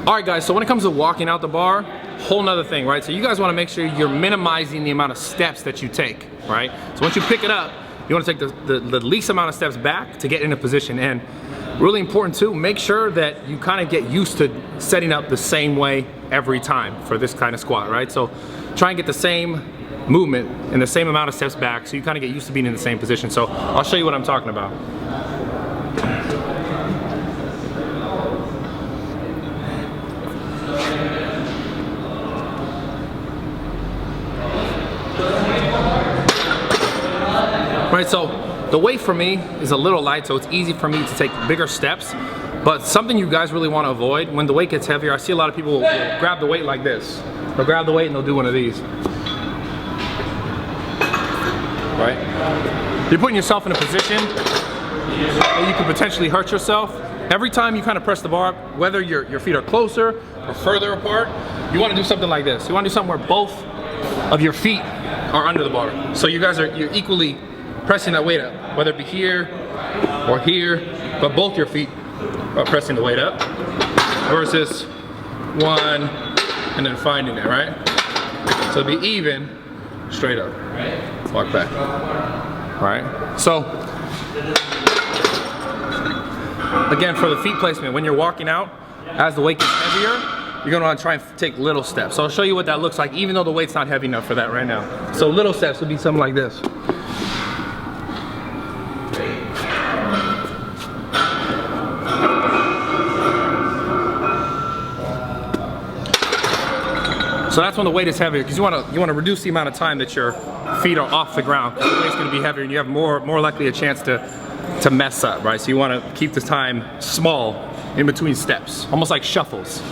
All right, guys, so when it comes to walking out the bar, whole nother thing, right? So you guys wanna make sure you're minimizing the amount of steps that you take, right? So once you pick it up, you wanna take the least amount of steps back to get in a position. And really important too, make sure that you kind of get used to setting up the same way every time for this kind of squat, right? So try and get the same movement and the same amount of steps back so you kind of get used to being in the same position. So I'll show you what I'm talking about. Right, so the weight for me is a little light, so it's easy for me to take bigger steps. But something you guys really want to avoid, when the weight gets heavier, I see a lot of people will grab the weight like this. They'll grab the weight and they'll do one of these. Right? You're putting yourself in a position where you could potentially hurt yourself. Every time you kind of press the bar up, whether your feet are closer or further apart, you want to do something like this. You want to do something where both of your feet are under the bar. So you're equally pressing that weight up, whether it be here or here, but both your feet are pressing the weight up versus one and then finding it, right? So it'll be even, straight up, walk back, right? So again, for the feet placement, when you're walking out, as the weight gets heavier, you're gonna wanna try and take little steps. So I'll show you what that looks like, even though the weight's not heavy enough for that right now. So little steps would be something like this. So that's when the weight is heavier, because you want to reduce the amount of time that your feet are off the ground, because the weight's going to be heavier and you have more likely a chance to mess up, right? So you want to keep the time small in between steps, almost like shuffles.